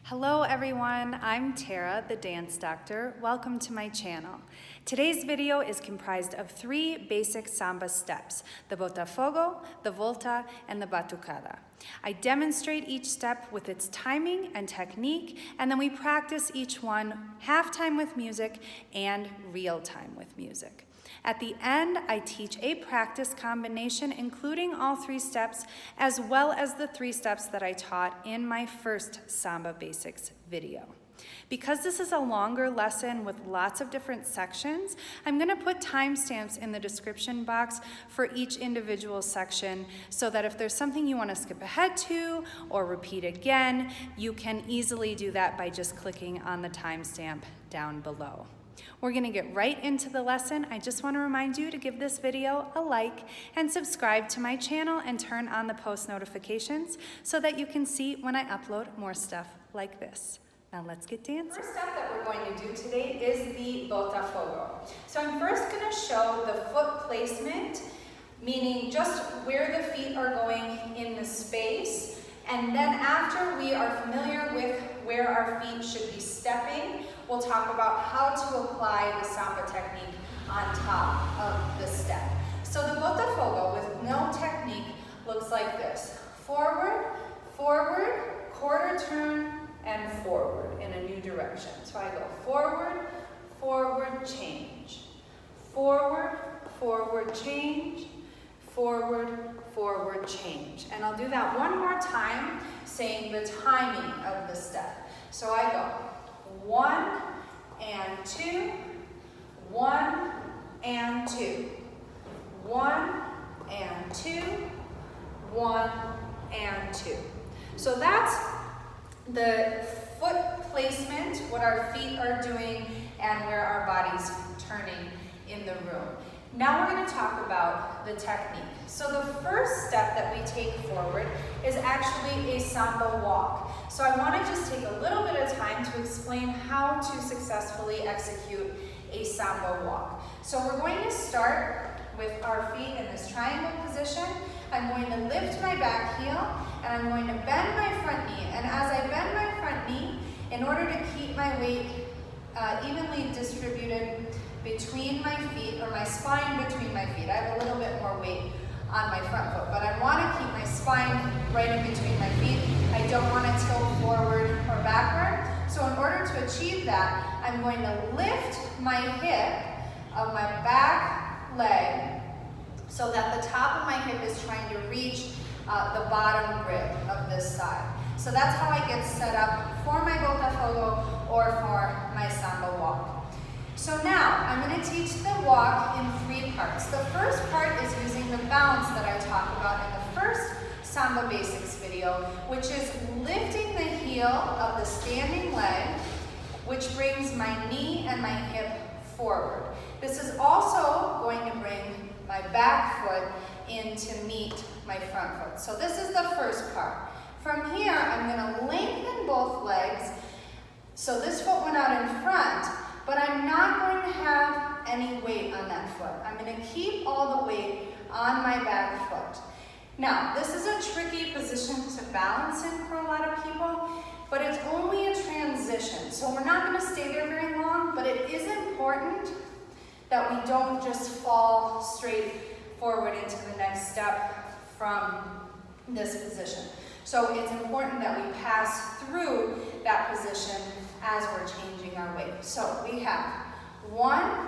Hello everyone, I'm Tara, the dance doctor. Welcome to my channel. Today's video is comprised of 3 basic samba steps, the Botafogo, the Volta, and the Batucada. I demonstrate each step with its timing and technique, and then we practice each one half-time with music and real-time with music. At the end, I teach a practice combination including all 3 steps, as well as the 3 steps that I taught in my first Samba Basics video. Because this is a longer lesson with lots of different sections, I'm going to put timestamps in the description box for each individual section so that if there's something you want to skip ahead to or repeat again, you can easily do that by just clicking on the timestamp down below. We're going to get right into the lesson. I just want to remind you to give this video a like and subscribe to my channel and turn on the post notifications so that you can see when I upload more stuff like this. Now let's get dancing. The first step that we're going to do today is the Botafogo. So I'm first going to show the foot placement, meaning just where the feet are going in the space. And then after we are familiar with where our feet should be stepping, we'll talk about how to apply the samba technique on top of the step. So the Botafogo with no technique looks like this. Forward, forward, quarter turn, and forward in a new direction. So I go forward, forward, change. Forward, forward, change. Forward, forward, change. And I'll do that one more time, saying the timing of the step. So I go 1 and 2, 1 and 2, 1 and 2, 1 and 2. So that's the foot placement, what our feet are doing, and where our body's turning in the room. Now we're going to talk about the technique. So the first step that we take forward is actually a samba walk. So I want to just take a little bit of time to explain how to successfully execute a samba walk. So we're going to start with our feet in this triangle position. I'm going to lift my back heel and I'm going to bend my front knee. And as I bend my front knee, in order to keep my weight evenly distributed between my feet, or my spine between my feet. I have a little bit more weight on my front foot, but I want to keep my spine right in between my feet. I don't want to tilt forward or backward. So in order to achieve that, I'm going to lift my hip of my back leg so that the top of my hip is trying to reach the bottom rib of this side. So that's how I get set up for my Botafogo or for my Samba walk. So now, I'm going to teach the walk in 3 parts. The first part is using the bounce that I talked about in the first Samba Basics video, which is lifting the heel of the standing leg, which brings my knee and my hip forward. This is also going to bring my back foot in to meet my front foot. So this is the first part. From here, I'm going to lengthen both legs. So this foot went out in front, but I'm not going to have any weight on that foot. I'm going to keep all the weight on my back foot. Now, this is a tricky position to balance in for a lot of people, but it's only a transition. So we're not going to stay there very long, but it is important that we don't just fall straight forward into the next step from this position. So it's important that we pass through that position as we're changing our weight. So we have 1,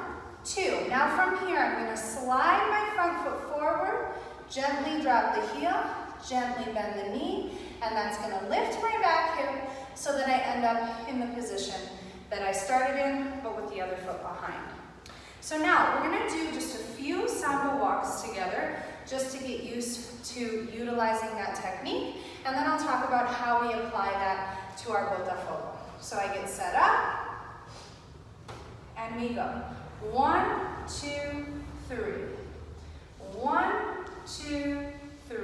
2. Now from here, I'm going to slide my front foot forward, gently drop the heel, gently bend the knee, and that's going to lift my back hip so that I end up in the position that I started in, but with the other foot behind. So now we're going to do just a few samba walks together just to get used to utilizing that technique, and then I'll talk about how we apply that to our Botafogo. So I get set up, and we go. 1, 2, 3. 1, 2, 3.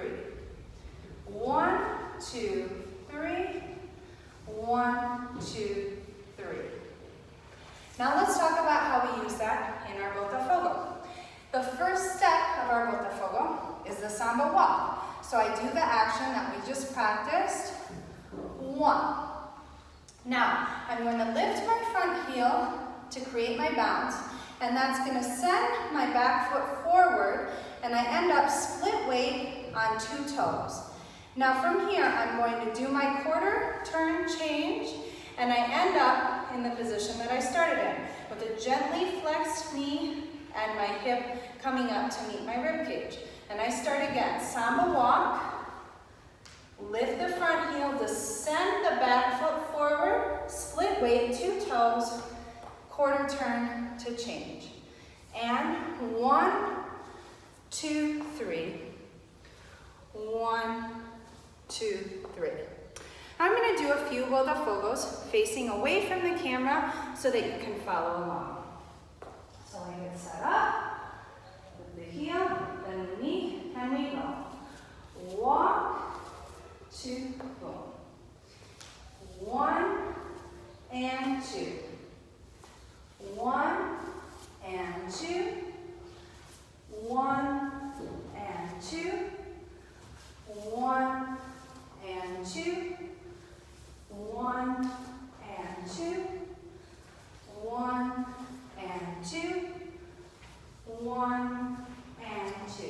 1, 2, 3. 1, 2, 3. Now let's talk about how we use that in our Botafogo. The first step of our Botafogo is the samba walk. So I do the action that we just practiced. 1. Now, I'm going to lift my front heel to create my bounce, and that's going to send my back foot forward, and I end up split weight on 2 toes. Now from here, I'm going to do my quarter turn change, and I end up in the position that I started in, with a gently flexed knee and my hip coming up to meet my rib cage. And I start again, Samba walk, lift the front heel, descend the back foot forward, split weight, 2 toes, quarter turn to change. And 1, 2, 3. 1, 2, 3. I'm going to do a few Botafogos facing away from the camera so that you can follow along. So I get set up with the heel, then the knee, and we go. Walk, 2, boom. 1 and 2. 1 and 2. 1 and 2. 1 and 2. 1 and 2. 1 and 2. 1 and 2.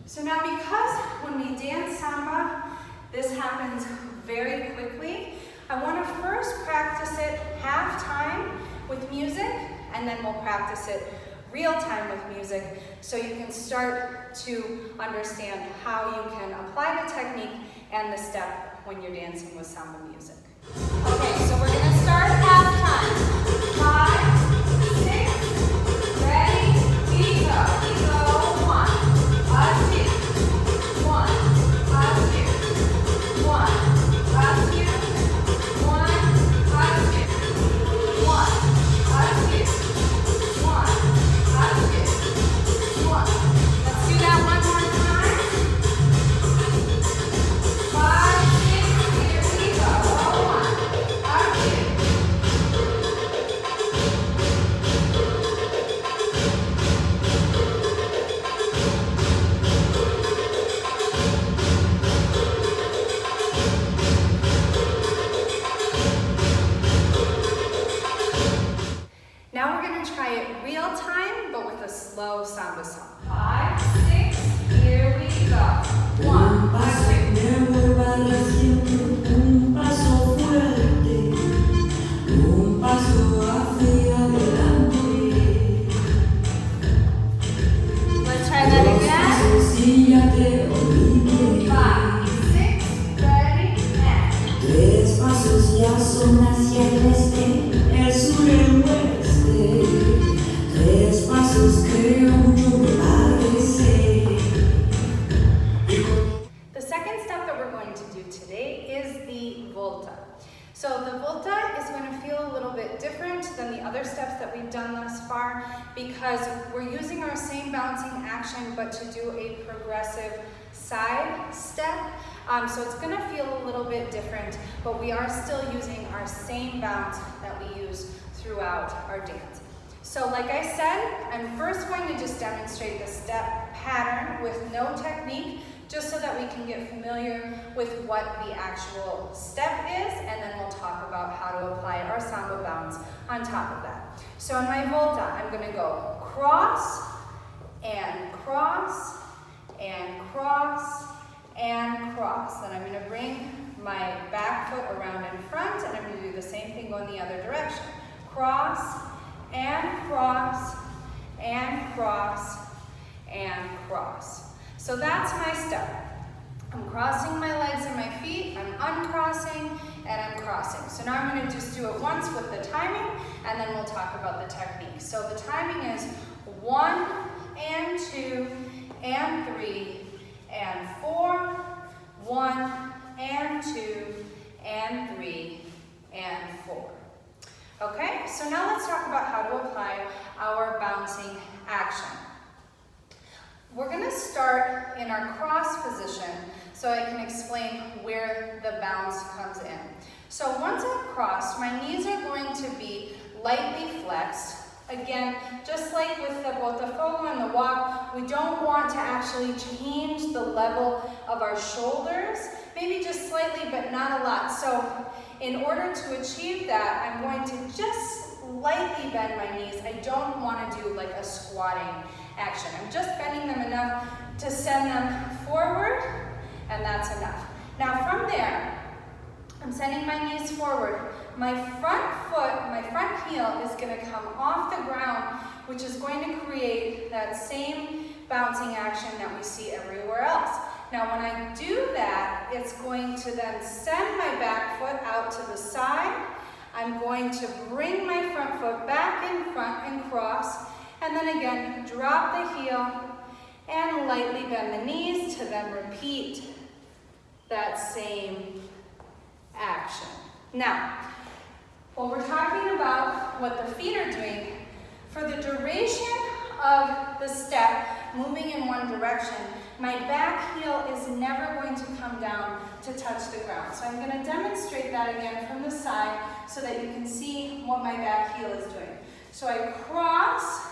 So now, because when we dance samba, this happens very quickly, I want to first practice it half time with music, and then we'll practice it real time with music, so you can start to understand how you can apply the technique and the step when you're dancing with samba music. Okay, so we're going to start half time. 5, 6, ready, we go. We go 1, 2, 1, 2, 1, 2, 1, 2, Let's do that one more time. 5, 6, here we go. 1, 2. Now we're going to try it real time, but with a slow samba song. 5, 6, here we go. 1, 2. Let's try that again. 5, 6, ready, and 3 pasos ya son hacia el este, el sur, el oeste. 3 pasos creo mucho me parece. The second step that we're going to do today is the Volta. So the Volta is going to feel a little bit different than the other steps that we've done thus far, because we're using our same bouncing action but to do a progressive side step. So it's going to feel a little bit different, but we are still using our same bounce that we use throughout our dance. So like I said, I'm first going to just demonstrate the step pattern with no technique, just so that we can get familiar with what the actual step is, and then we'll talk about how to apply our samba bounce on top of that. So in my Volta, I'm going to go cross, and cross, and cross, and cross. Then I'm going to bring my back foot around in front, and I'm going to do the same thing going the other direction. Cross, and cross, and cross, and cross. So that's my step. I'm crossing my legs and my feet, I'm uncrossing, and I'm crossing. So now I'm going to just do it once with the timing, and then we'll talk about the technique. So the timing is 1 and 2 and 3 and 4, 1 and 2 and 3 and 4. Okay, so now let's talk about how to apply our bouncing action. We're going to start in our cross position so I can explain where the bounce comes in. So once I've crossed, my knees are going to be lightly flexed. Again, just like with the Botafogo and the walk, we don't want to actually change the level of our shoulders, maybe just slightly, but not a lot. So in order to achieve that, I'm going to just lightly bend my knees. I don't want to do like a squatting action. I'm just bending them enough to send them forward, and that's enough. Now from there, I'm sending my knees forward. My front foot, my front heel is going to come off the ground, which is going to create that same bouncing action that we see everywhere else. Now when I do that, it's going to then send my back foot out to the side. I'm going to bring my front foot back in front and cross, and then again, drop the heel and lightly bend the knees to then repeat that same action. Now, when we're talking about what the feet are doing, for the duration of the step, moving in one direction, my back heel is never going to come down to touch the ground. So I'm going to demonstrate that again from the side so that you can see what my back heel is doing. So I cross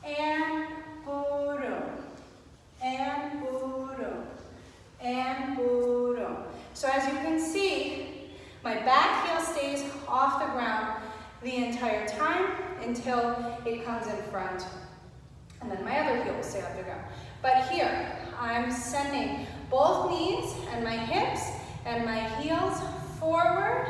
and boom, and boom, and boom. So as you can see, my back heel stays off the ground the entire time until it comes in front, and then my other heel will stay off the ground. But here, I'm sending both knees and my hips and my heels forward,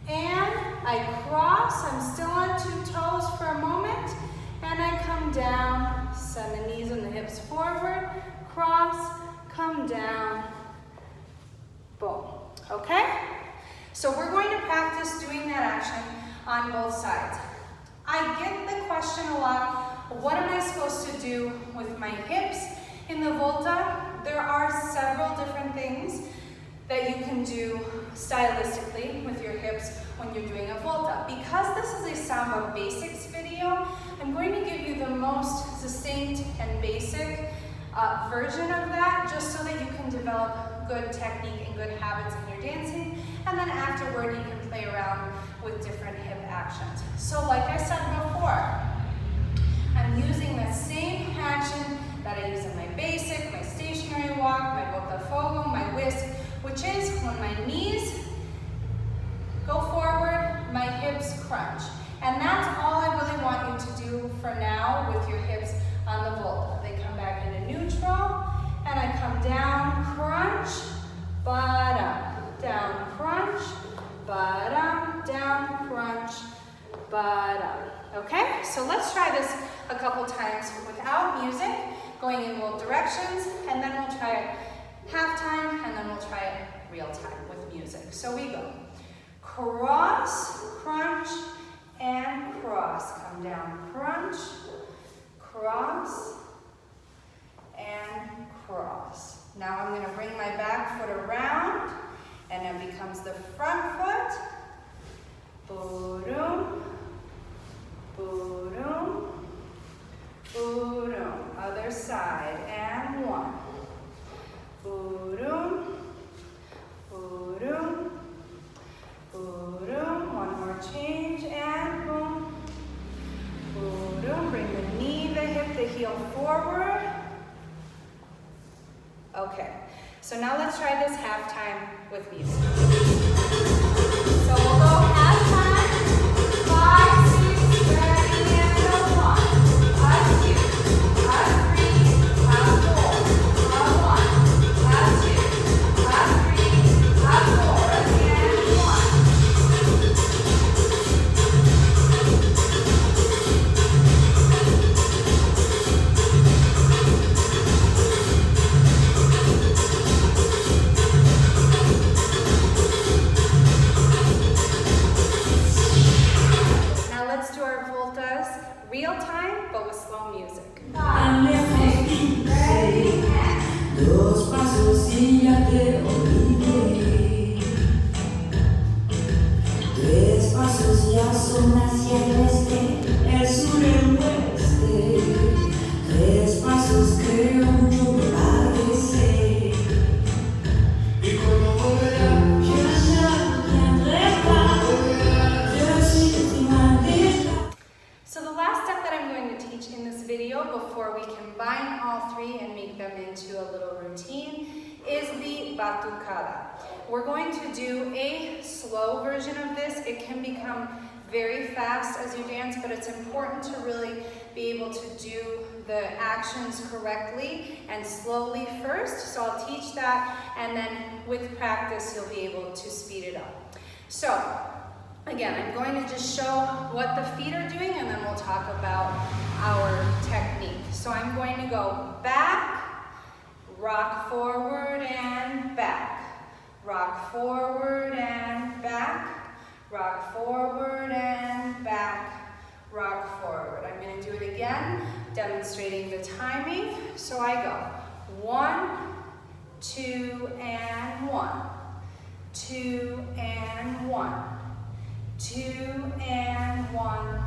and I cross. I'm still on 2 toes for a moment, and I come down, send the knees and the hips forward, cross, come down, boom. Okay? So we're going to practice doing that action on both sides. I get the question a lot, what am I supposed to do with my hips in the Volta? There are several different things that you can do stylistically with your hips when you're doing a Volta. Because this is a Samba basics video, I'm going to give you the most succinct and basic version of that, just so that you can develop good technique and good habits in your dancing, and then afterward you can play around with different hip actions. So like I said before, I'm using the same action that I use in my basic, my stationary walk, my Botafogo, my whisk, which is when my knees go forward, my hips crunch. And that's all I really want you to do for now with your hips on the Volta. They come back into neutral, and I come down, crunch, bottom, down, crunch, bottom, down, crunch, bottom. Okay, so let's try this a couple times without music, going in both directions, and then we'll try it half time, and then we'll try it real time with music. So we go cross, crunch, and cross. Come down, crunch, cross, and cross. Now I'm going to bring my back foot around, and it becomes the front foot. Boom, boom, boom. Other side, and 1. Boom, boom, boom. One more change, and boom, boom. Bring the knee, the hip, the heel forward. Okay, so now let's try this half time with music. So we'll go half time, 5, 6, ready, and go 1, 2, 3, 4, 1, 2, 3, 4, again, 1. Real time, but with slow music. 5, 6, ready, and 2 pasos y ya te olvidé. 3 pasos ya son hacia el este, el sur, el oeste. 3 pasos creo mucho me parece. Y cuando volverá, so the last step that I'm going to teach in this video before we combine all 3 and make them into a little routine is the Batucada. We're going to do a slow slow version of this. It can become very fast as you dance, but it's important to really be able to do the actions correctly and slowly first. So I'll teach that, and then with practice, you'll be able to speed it up. So again, I'm going to just show what the feet are doing, and then we'll talk about our technique. So I'm going to go back, rock forward and back, rock forward and back, rock forward and back, rock forward. I'm going to do it again, demonstrating the timing. So I go 1, 2, and 1, 2, and 1, 2, and 1,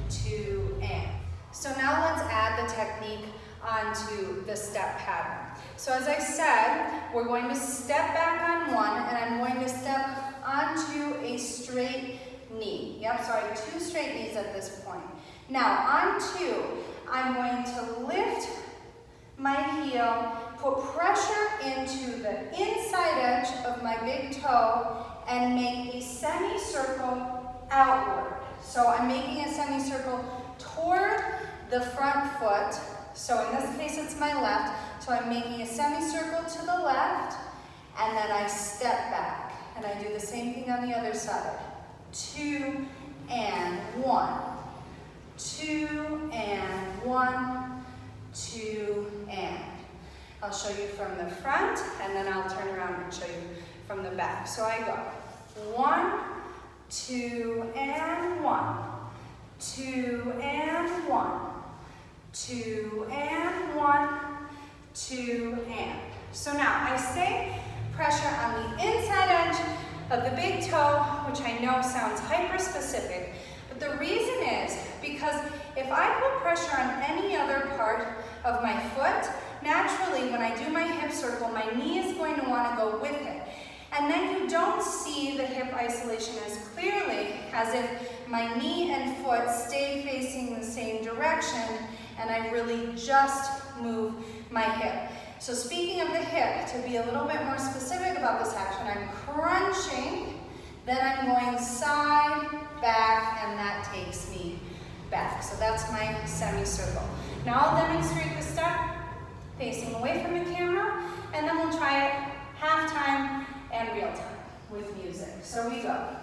2, and. So now let's add the technique onto the step pattern. So as I said, we're going to step back on 1, and I'm going to step onto a straight knee. Yep, so I have 2 straight knees at this point. Now on 2, I'm going to lift my heel, put pressure into the inside edge of my big toe, and make a semicircle outward. So I'm making a semicircle toward the front foot. So in this case, it's my left. So I'm making a semicircle to the left, and then I step back. And I do the same thing on the other side. 2 and 1. 2 and 1. 2 and. I'll show you from the front, and then I'll turn around and show you from the back. So I go 1, 2, and 1. 2 and 1. 2 and 1. 2 and. So now I say pressure on the inside edge of the big toe, which I know sounds hyper-specific, but the reason is because if I put pressure on any other part of my foot, naturally when I do my hip circle, my knee is going to want to go with it. And then you don't see the hip isolation as clearly as if my knee and foot stay facing the same direction and I really just move my hip. So speaking of the hip, to be a little bit more specific about this action, I'm crunching, then I'm going side, back, and that takes me back. So that's my semicircle. Now I'll demonstrate the step facing away from the camera, and then we'll try it half-time and real time with music. So we go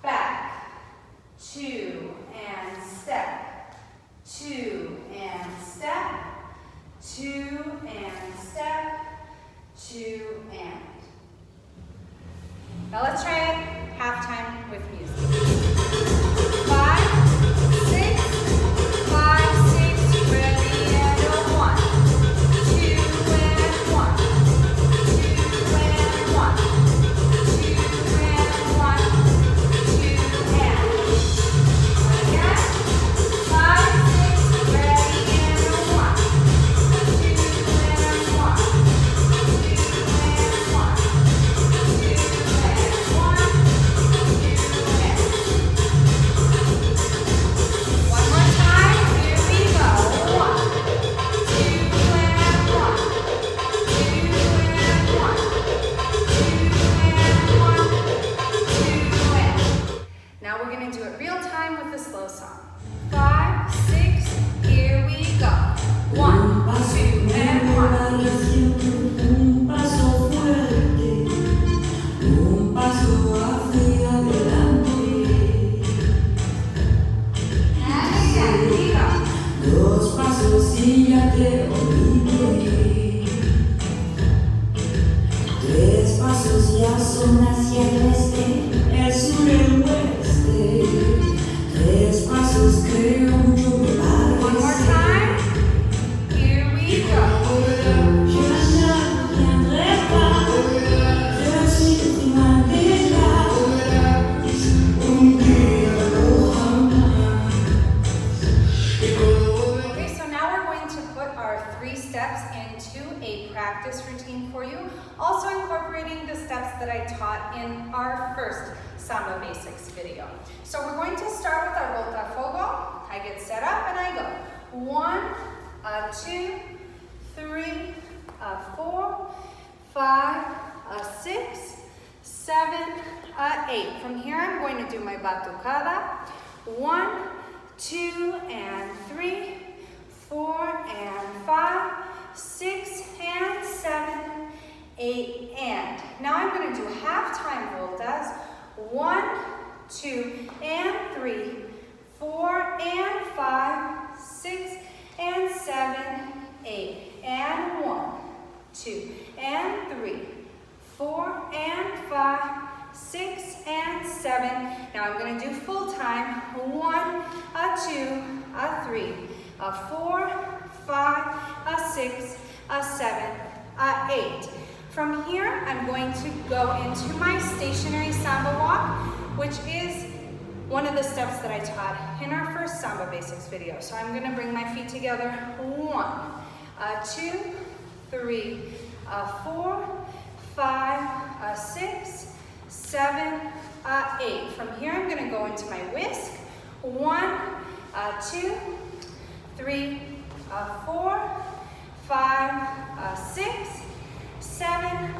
back, 2 and step, 2 and step, 2 and step, 2 and. Now let's try it halftime with music. 5, 6, 5, 6, ready and go 1, 2 and 1, 2 and 1, 2 and 1, 2 and. Again, 5, 6, ready and go 1, 2 and 1, 2 and 1, 2 and 1, 2 and. One more time, here we go. 1, 2 and 1, 2 and 1, 2 and 1, 2 and. Now we're going to do it real time with the slow song. 5, 6, here we go. 1, 2 and 1. Un paso fuerte, un paso hacia adelante, And again, we go. 2 pasos y ya te olvidé, 3 pasos ya son hacia el este, el sur, el oeste, 3 pasos creo mucho me One more parece. time. Here we go. Je ne reviendrai pas, je suis loin déjà, un día lo jamás. Okay, so now we're going to put our 3 steps into a practice routine for you, also incorporating the steps that I taught in our first Samba Basics video. So we're going to start with our Botafogo. I get set up and I go 1, 2, 3, 4, 5, 6, 7, 8. From here, I'm going to do my Batucada. 1, 2, and 3, 4, and 5, 6, and 7, 8, and. Now I'm going to do half-time voltas. 1, 2, and 3, 4, and 5, 6, and 7, 8, and 1, 2, and 3, 4, and 5, 6, and 7. Now I'm going to do full time. 1, 2, 3, 4, 5, 6, 7, 8. From here, I'm going to go into my stationary samba walk, which is one of the steps that I taught in our first Samba Basics video. So I'm going to bring my feet together. 1, 2, 3, 4, 5, 6, 7, 8. From here, I'm going to go into my whisk. 1, 2, 3, 4, 5, 6, 7,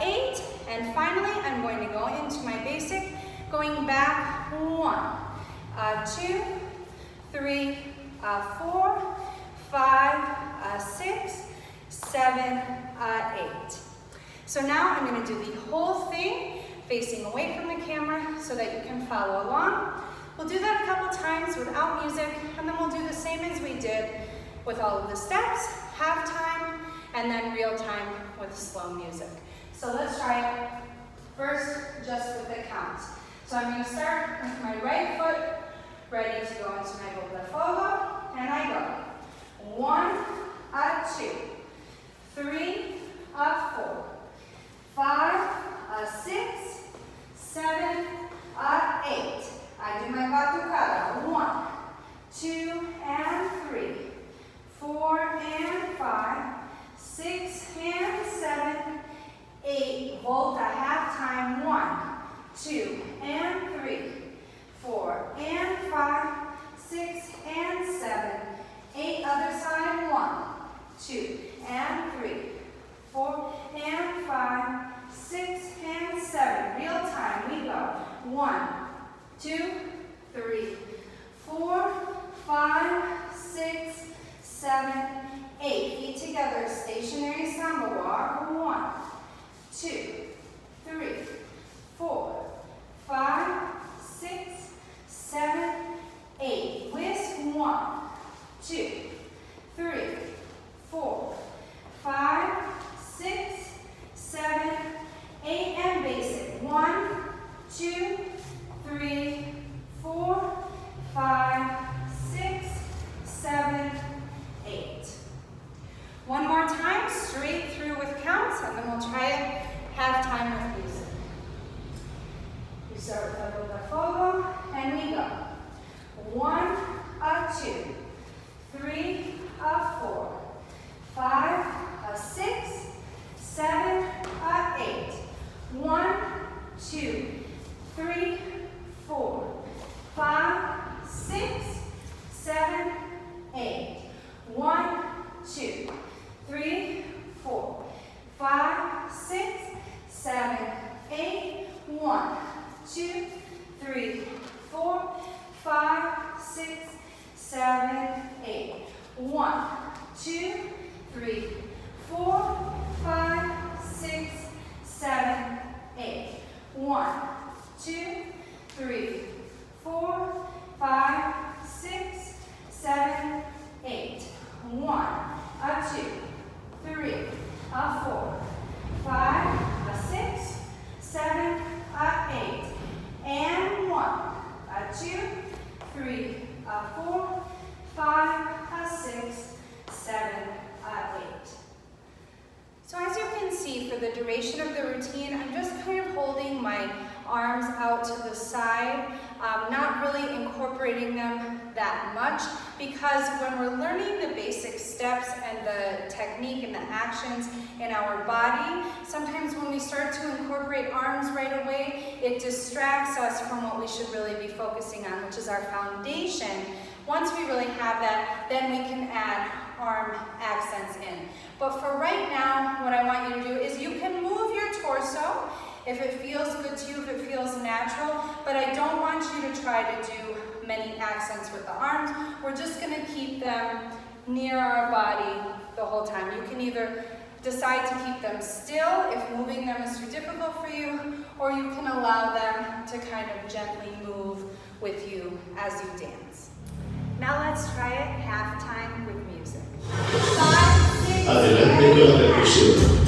8. And finally, I'm going to go into my basic, going back. 1, 2, 3, 4, 5, 6, 7, 8. So now I'm going to do the whole thing facing away from the camera so that you can follow along. We'll do that a couple times without music, and then we'll do the same as we did with all of the steps, half time, and then real time with slow music. So let's try it first just with the counts. So I'm going to start with my right foot ready to go into my Botafogo, and I go 1, 2, 3, 4, 5, 6, 7, 8. I do my Batucada. 1, 2, and 3, 4, and 5, 6, and 7, 8. Volta, half time. 1, 2, and 3, 4, and 5, 6, and 7, 8. Other side. 1, 2, and 3, 4, and 5, 6, and 7. Real time. We go. 1, 2, 3, 4, 5, 6, 7, 8. Feet together. Stationary samba walk. 1, 2, 3, 4, 5, 6, 7, 8. Whisk. 1, 2, 3, 4, 5, 6, 7, 8, and basic. 1, 2, 3, 4, 5, 6, 7, 8. One more time, straight through with counts, and then we'll try it half time with music. We start with the Botafogo, and we go. 1, 2, 3, 4, 5, 6, 7, 8. 1, 2, 3, 4, 5, 6, 7, 8. 1, 2, 3, 4, 5, 6, 7, 8. 1, 2, 3, 4, 5, 6, 7, 8. 1, 2, 3, 4, 5, 6, 7, 8. 1, 2, 3, 4, 5, 6, 7, 8. 1, 2, 3, 4, 5, 6, 7, 8. And 1, 2, 3, 4, 5, 6, 7, 8. So as you can see, for the duration of the routine, I'm just kind of holding my arms out to the side, not really incorporating them that much, because when we're learning the basic steps and the technique and the actions in our body, sometimes when we start to incorporate arms right away, it distracts us from what we should really be focusing on, which is our foundation. Once we really have that, then we can add arm accents in. But for right now, what I want you to do is you can move your torso if it feels good to you, if it feels natural, but I don't want you to try to do many accents with the arms. We're just going to keep them near our body the whole time. You can either decide to keep them still if moving them is too difficult for you, or you can allow them to kind of gently move with you as you dance. Now let's try it halftime with music. 5, 6, Adelante con la percusión.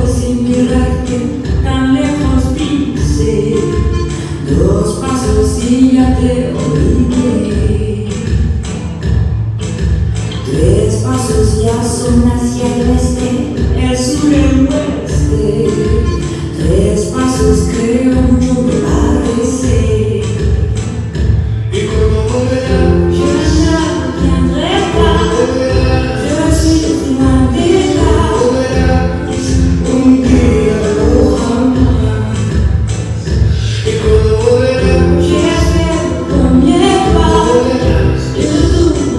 Sin mirarte tan lejos pise, 2 pasos y ya te olvidé. 3 pasos ya son hacia el este, el sur, el oeste. 3 pasos creo mucho me parece. ¿Y cuando volverá? Je ne reviendrai pas, je suis une bandera. Un día o jamás. ¿Y cuando volverá? J'espère qu'on viendra. Je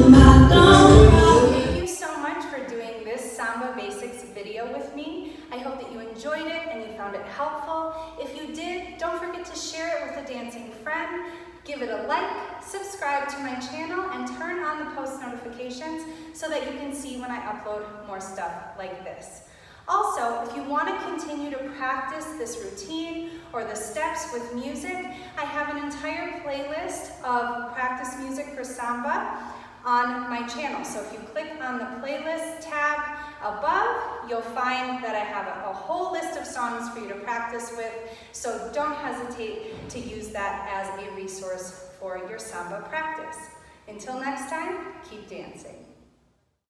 m'attendrai. Thank you so much for doing this Samba Basics video with me. I hope that you enjoyed it and you found it helpful. If you did, don't forget to share it with a dancing friend. Give it a like, subscribe to my channel, and turn on the post notifications so that you can see when I upload more stuff like this. Also, if you want to continue to practice this routine or the steps with music, I have an entire playlist of practice music for Samba on my channel. So if you click on the playlist tab above, you'll find that I have a whole list of songs for you to practice with, so don't hesitate to use that as a resource for your Samba practice. Until next time, keep dancing.